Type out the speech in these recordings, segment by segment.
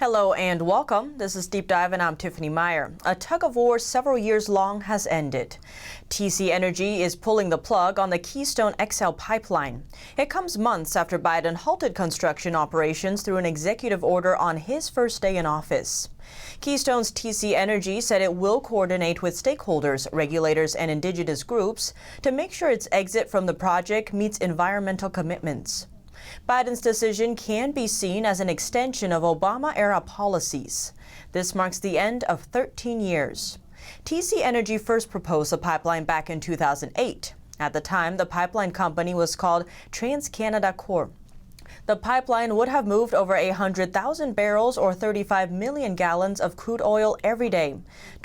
Hello and welcome. This is Deep Dive and I'm Tiffany Meier. A tug of war several years long has ended. TC Energy is pulling the plug on the Keystone XL pipeline. It comes months after Biden halted construction operations through an executive order on his first day in office. Keystone's TC Energy said it will coordinate with stakeholders, regulators, and indigenous groups to make sure its exit from the project meets environmental commitments. Biden's decision can be seen as an extension of Obama-era policies. This marks the end of 13 years. TC Energy first proposed the pipeline back in 2008. At the time, the pipeline company was called TransCanada Corp. The pipeline would have moved over 100,000 barrels or 35 million gallons of crude oil every day,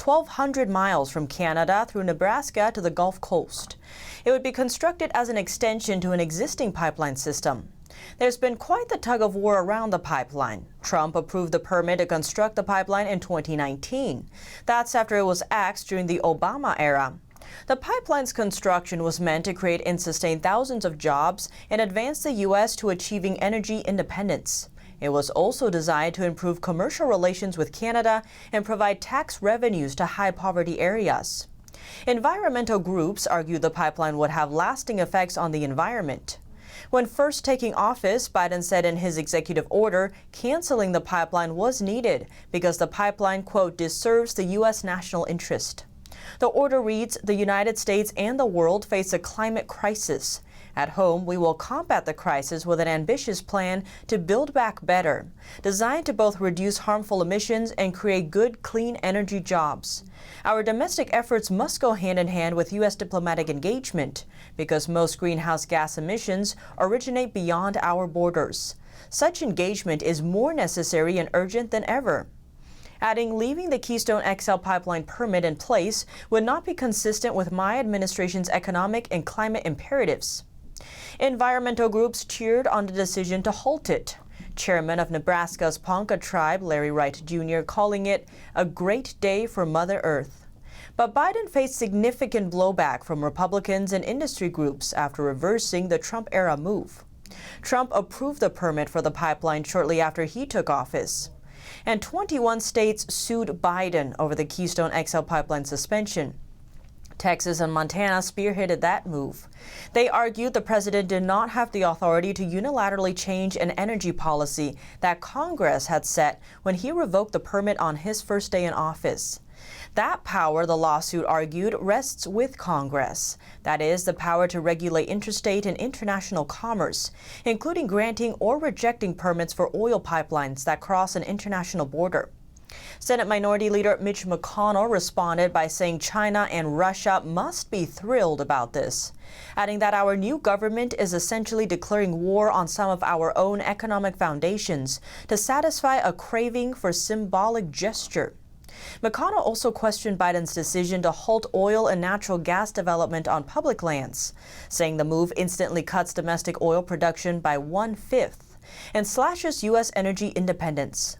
1,200 miles from Canada through Nebraska to the Gulf Coast. It would be constructed as an extension to an existing pipeline system. There's been quite the tug of war around the pipeline. Trump approved the permit to construct the pipeline in 2019. That's after it was axed during the Obama era. The pipeline's construction was meant to create and sustain thousands of jobs and advance the U.S. to achieving energy independence. It was also designed to improve commercial relations with Canada and provide tax revenues to high-poverty areas. Environmental groups argue the pipeline would have lasting effects on the environment. When first taking office, Biden said in his executive order, canceling the pipeline was needed because the pipeline, quote, "deserves the U.S. national interest." The order reads, "The United States and the world face a climate crisis. At home, we will combat the crisis with an ambitious plan to build back better, designed to both reduce harmful emissions and create good, clean energy jobs. Our domestic efforts must go hand in hand with U.S. diplomatic engagement because most greenhouse gas emissions originate beyond our borders. Such engagement is more necessary and urgent than ever." Adding leaving the Keystone XL pipeline permit in place would not be consistent with my administration's economic and climate imperatives. Environmental groups cheered on the decision to halt it. Chairman of Nebraska's Ponca tribe, Larry Wright Jr., calling it a great day for Mother Earth. But Biden faced significant blowback from Republicans and industry groups after reversing the Trump-era move. Trump approved the permit for the pipeline shortly after he took office. And 21 states sued Biden over the Keystone XL pipeline suspension. Texas and Montana spearheaded that move. They argued the president did not have the authority to unilaterally change an energy policy that Congress had set when he revoked the permit on his first day in office. That power, the lawsuit argued, rests with Congress. That is, the power to regulate interstate and international commerce, including granting or rejecting permits for oil pipelines that cross an international border. Senate Minority Leader Mitch McConnell responded by saying China and Russia must be thrilled about this, adding that our new government is essentially declaring war on some of our own economic foundations to satisfy a craving for symbolic gesture. McConnell also questioned Biden's decision to halt oil and natural gas development on public lands, saying the move instantly cuts domestic oil production by 1/5 and slashes U.S. energy independence.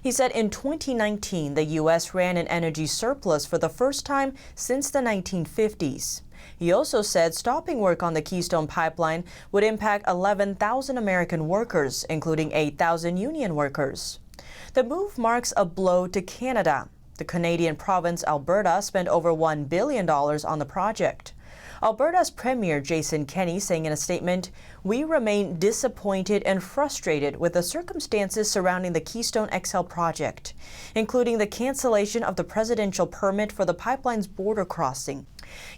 He said in 2019, the U.S. ran an energy surplus for the first time since the 1950s. He also said stopping work on the Keystone pipeline would impact 11,000 American workers, including 8,000 union workers. The move marks a blow to Canada. The Canadian province Alberta spent over $1 billion on the project. Alberta's Premier Jason Kenney saying in a statement, "We remain disappointed and frustrated with the circumstances surrounding the Keystone XL project, including the cancellation of the presidential permit for the pipeline's border crossing."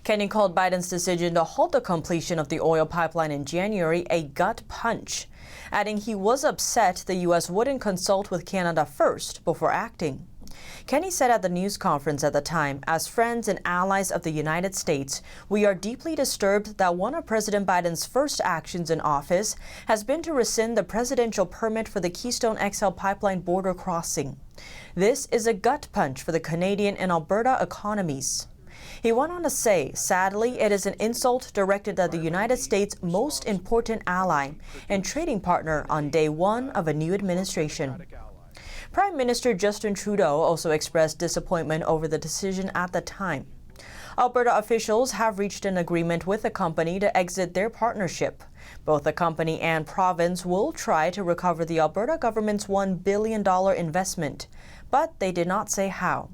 Kenney called Biden's decision to halt the completion of the oil pipeline in January a gut punch, adding he was upset the U.S. wouldn't consult with Canada first before acting. Kenney said at the news conference at the time, "As friends and allies of the United States, we are deeply disturbed that one of President Biden's first actions in office has been to rescind the presidential permit for the Keystone XL pipeline border crossing. This is a gut punch for the Canadian and Alberta economies." He went on to say, "Sadly, it is an insult directed at the United States' most important ally and trading partner on day one of a new administration." Prime Minister Justin Trudeau also expressed disappointment over the decision at the time. Alberta officials have reached an agreement with the company to exit their partnership. Both the company and province will try to recover the Alberta government's $1 billion investment, but they did not say how.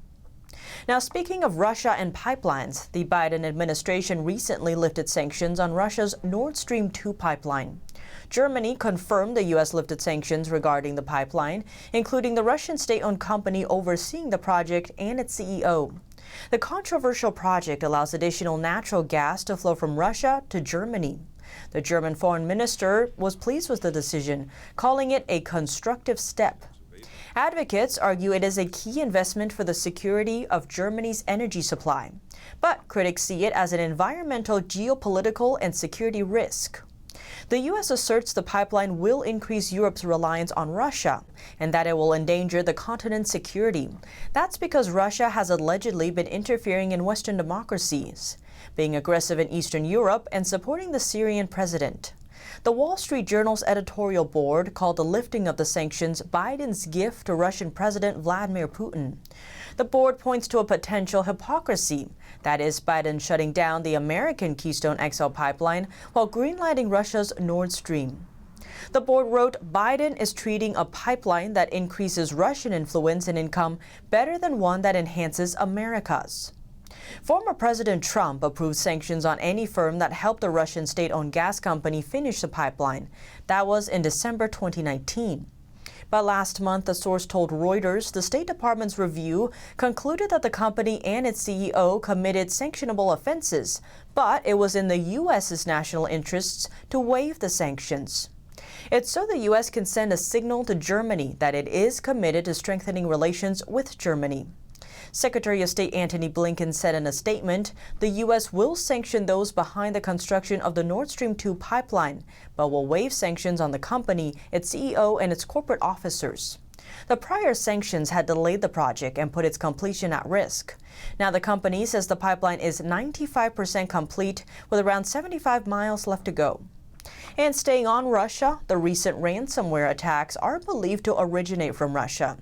Now, speaking of Russia and pipelines, the Biden administration recently lifted sanctions on Russia's Nord Stream 2 pipeline. Germany confirmed the U.S. lifted sanctions regarding the pipeline, including the Russian state-owned company overseeing the project and its CEO. The controversial project allows additional natural gas to flow from Russia to Germany. The German foreign minister was pleased with the decision, calling it a constructive step. Advocates argue it is a key investment for the security of Germany's energy supply, but critics see it as an environmental, geopolitical, and security risk. The U.S. asserts the pipeline will increase Europe's reliance on Russia and that it will endanger the continent's security. That's because Russia has allegedly been interfering in Western democracies, being aggressive in Eastern Europe, and supporting the Syrian president. The Wall Street Journal's editorial board called the lifting of the sanctions Biden's gift to Russian President Vladimir Putin. The board points to a potential hypocrisy, that is, Biden shutting down the American Keystone XL pipeline while greenlighting Russia's Nord Stream. The board wrote, Biden is treating a pipeline that increases Russian influence and income better than one that enhances America's. Former President Trump approved sanctions on any firm that helped the Russian state-owned gas company finish the pipeline. That was in December 2019. But last month, a source told Reuters the State Department's review concluded that the company and its CEO committed sanctionable offenses, but it was in the U.S.'s national interests to waive the sanctions. It's so the U.S. can send a signal to Germany that it is committed to strengthening relations with Germany. Secretary of State Antony Blinken said in a statement, the U.S. will sanction those behind the construction of the Nord Stream 2 pipeline, but will waive sanctions on the company, its CEO, and its corporate officers. The prior sanctions had delayed the project and put its completion at risk. Now the company says the pipeline is 95% complete, with around 75 miles left to go. And staying on Russia, the recent ransomware attacks are believed to originate from Russia.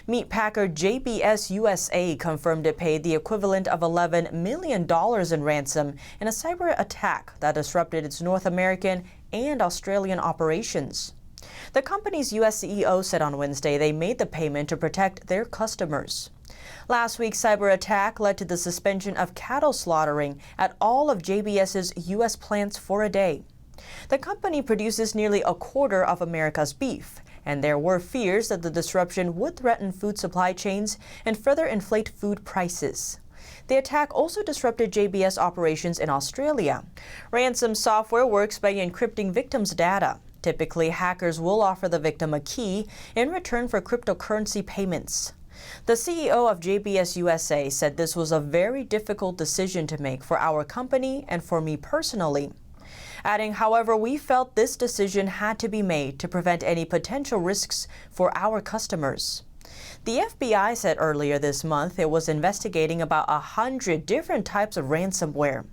Meat packer JBS USA confirmed it paid the equivalent of $11 million in ransom in a cyber attack that disrupted its North American and Australian operations. The company's U.S. CEO said on Wednesday they made the payment to protect their customers. Last week's Cyberattack led to the suspension of cattle slaughtering at all of JBS's U.S. plants for a day. The company produces nearly a quarter of America's beef, and there were fears that the disruption would threaten food supply chains and further inflate food prices. The attack also disrupted JBS operations in Australia. Ransom software works by encrypting victims' data. Typically, hackers will offer the victim a key in return for cryptocurrency payments. The CEO of JBS USA said this was a very difficult decision to make for our company and for me personally. Adding, however, we felt this decision had to be made to prevent any potential risks for our customers. The FBI said earlier this month it was investigating about 100 different types of ransomware.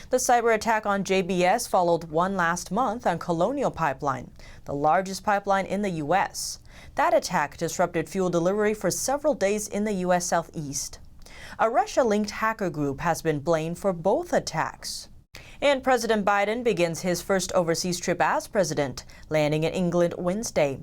The cyber attack on JBS followed one last month on Colonial Pipeline, the largest pipeline in the U.S. That attack disrupted fuel delivery for several days in the U.S. Southeast. A Russia-linked hacker group has been blamed for both attacks. And President Biden begins his first overseas trip as president, landing in England Wednesday.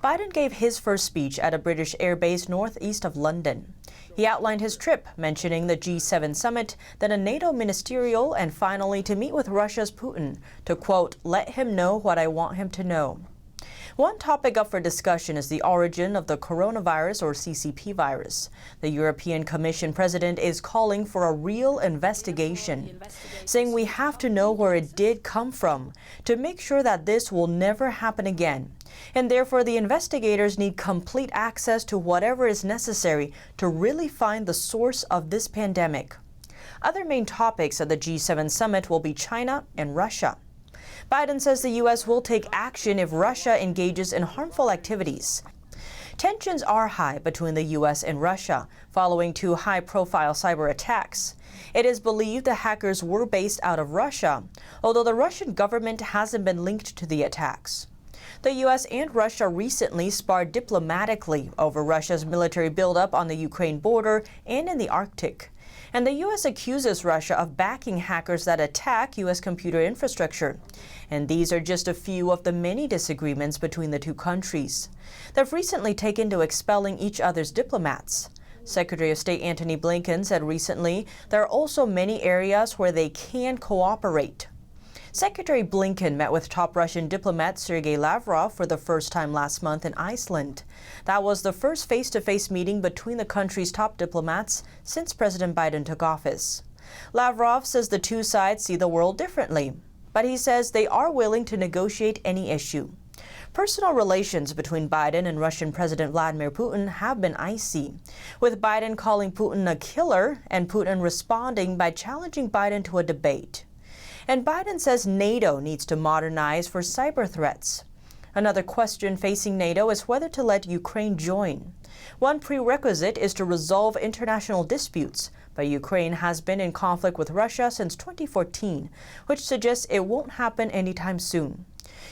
Biden gave his first speech at a British airbase northeast of London. He outlined his trip, mentioning the G7 summit, then a NATO ministerial, and finally to meet with Russia's Putin to, quote, let him know what I want him to know. One topic up for discussion is the origin of the coronavirus or CCP virus. The European Commission president is calling for a real investigation, saying we have to know where it did come from to make sure that this will never happen again. And therefore, the investigators need complete access to whatever is necessary to really find the source of this pandemic. Other main topics at the G7 summit will be China and Russia. Biden says the U.S. will take action if Russia engages in harmful activities. Tensions are high between the U.S. and Russia following two high-profile cyber attacks. It is believed the hackers were based out of Russia, although the Russian government hasn't been linked to the attacks. The U.S. and Russia recently sparred diplomatically over Russia's military buildup on the Ukraine border and in the Arctic. And the U.S. accuses Russia of backing hackers that attack U.S. computer infrastructure. And these are just a few of the many disagreements between the two countries. They've recently taken to expelling each other's diplomats. Secretary of State Antony Blinken said recently there are also many areas where they can cooperate. Secretary Blinken met with top Russian diplomat Sergei Lavrov for the first time last month in Iceland. That was the first face-to-face meeting between the country's top diplomats since President Biden took office. Lavrov says the two sides see the world differently, but he says they are willing to negotiate any issue. Personal relations between Biden and Russian President Vladimir Putin have been icy, with Biden calling Putin a killer and Putin responding by challenging Biden to a debate. And Biden says NATO needs to modernize for cyber threats. Another question facing NATO is whether to let Ukraine join. One prerequisite is to resolve international disputes, but Ukraine has been in conflict with Russia since 2014, which suggests it won't happen anytime soon.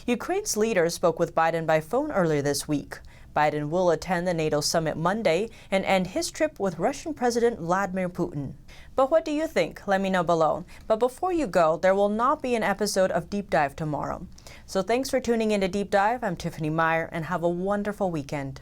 Ukraine's leader spoke with Biden by phone earlier this week. Biden will attend the NATO summit Monday and end his trip with Russian President Vladimir Putin. But what do you think? Let me know below. But before you go, there will not be an episode of Deep Dive tomorrow. So thanks for tuning in to Deep Dive. I'm Tiffany Meier, and have a wonderful weekend.